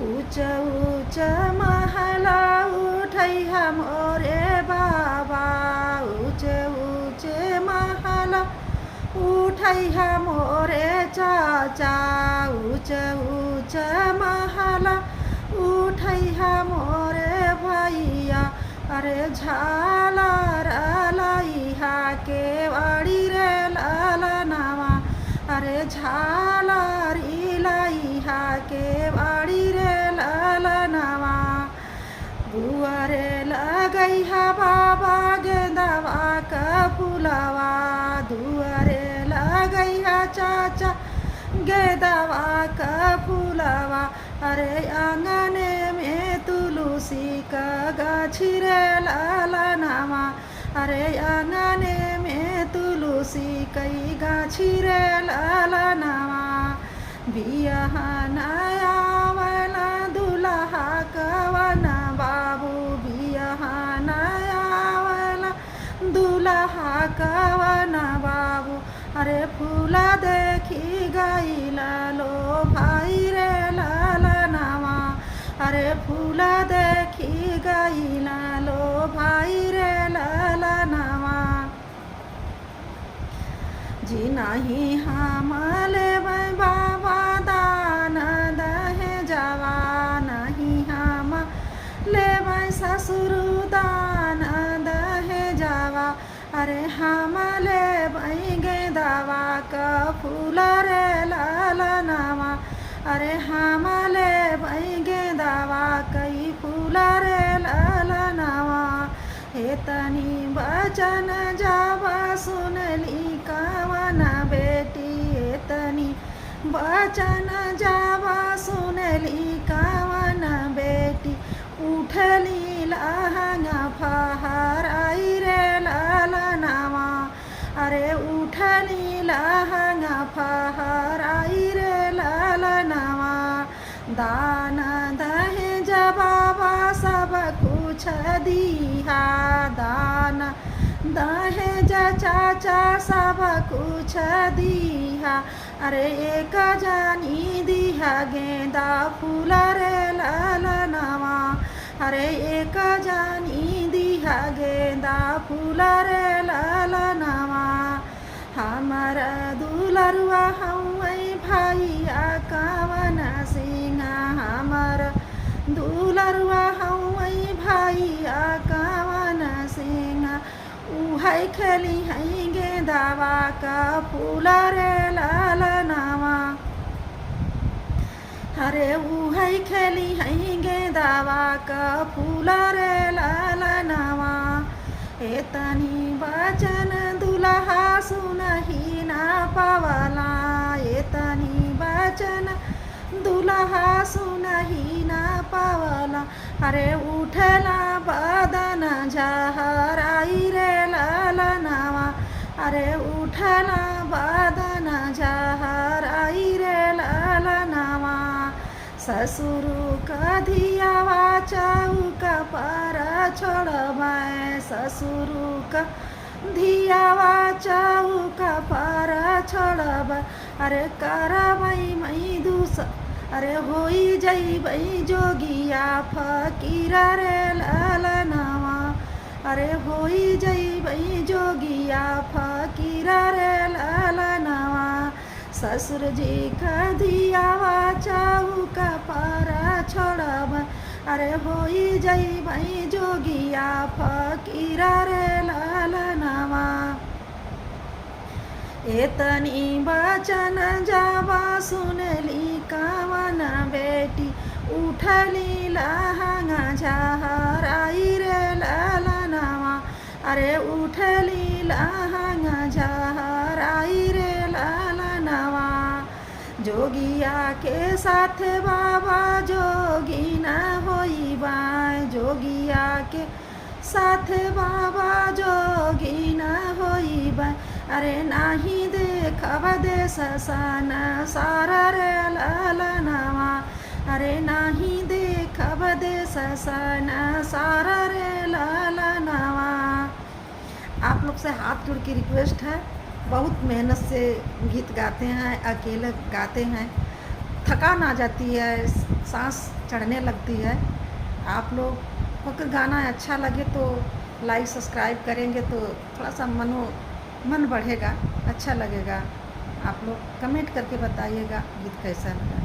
ऊंच ऊंच महला उठैहा मोरे बाबा, ऊंच ऊंच महला उठैहा मोरे चाचा, ऊंच ऊंच महला उठैहा मोरे भैया। अरे झालर लइहा के वाड़ी रे ललनावा, अरे झालर लइहा के वाड़ी रे ललनावा। दुआरे लगैहा बाबा गेंदवा का फुलवा, दुआरे लगैहा चाचा गेंदवा का फुलवा। अरे आंगने में तुलसी का गाछी रे ललनावा, अरे आंगने में तुलसी कई गाछी रे ललनावा। बियाहन आवला दुल्हा कवन बाबू, बियाहन आवला दुल्हा कवन बाबू। अरे फूला देखी गईला लो भाई रे ललनावा, अरे फूला देखी गईला लो भाई रे ललनावा। जी नहीं हम लेबै बाबा दान दहे जवा, नहीं हम लेबै ससुर दान दहे जवा। अरे हम लेबै गेंदवा का फूल रे ललनावा, अरे हम लेबै गेंदवा कई फूल रे ललनावा। हे तनी बचन जावा सुनली कवन बेटी, हे तनी बचन जावा सुनली कवन बेटी। उठली लहंगा फहराई रे ललनावा, अरे उठली लहंगा फहराई रे ललनावा। दान दहेज बाबा सब कुछ दिहा, दान दहेज चाचा सब कुछ दिहा। अरे एक जानी दिहा गेंदा फूल रे ललनावा, अरे एक जानी दिहा गेंदा फूल रे ललनावा। हमर दुलरुआ हउै भैया कवन सिंहा, हमर दुलरुआ हउै भैया कवन सिंहा। उहै खेली है गेंदवा का फूल रे ललनावा, अरे उहै खेली है गेंदवा का फूल रे ललनावा। हे तनी बचन दुल्हा सुनही ना पावला, हे तनी बचन दुल्हा सुनही ना पावला। अरे उठला बदन झहराई रे ललनावा, अरे उठला बदन झहराई रे ललनावा। ससुर का धियावा चौक पर छोड़बै, ससुर का धियावा चौक पर छोड़बै। अरे करबै मई दूस, अरे होई जइबै जोगिया फकीर रे ललनावा, अरे होई जइबै जोगिया फकीर रे ललनावा। ससुर जी का धियावा चौक पर छोड़बै, अरे होई जइबै जोगिया फकीर रे ललनावा। एतनी बचन जावा सुनली कवन बेटी, उठली लहंगा झहराई रे ललनावा, अरे उठली लहंगा झहराई रे ललनावा। जोगिया के साथ बाबा जोगी न होइबा, जोगिया के साथ बाबा जोगी न होइबा। अरे नाही देखब देश सन सारा रे ललनावा, अरे नाही देखब देश सन सारा रे ललनावा। आप लोग से हाथ जोड़ के रिक्वेस्ट है, बहुत मेहनत से गीत गाते हैं, अकेले गाते हैं, थकान आ जाती है, सांस चढ़ने लगती है। आप लोग को अगर गाना अच्छा लगे तो लाइक सब्सक्राइब करेंगे तो थोड़ा सा मन बढ़ेगा, अच्छा लगेगा। आप लोग कमेंट करके बताइएगा गीत कैसा लगा।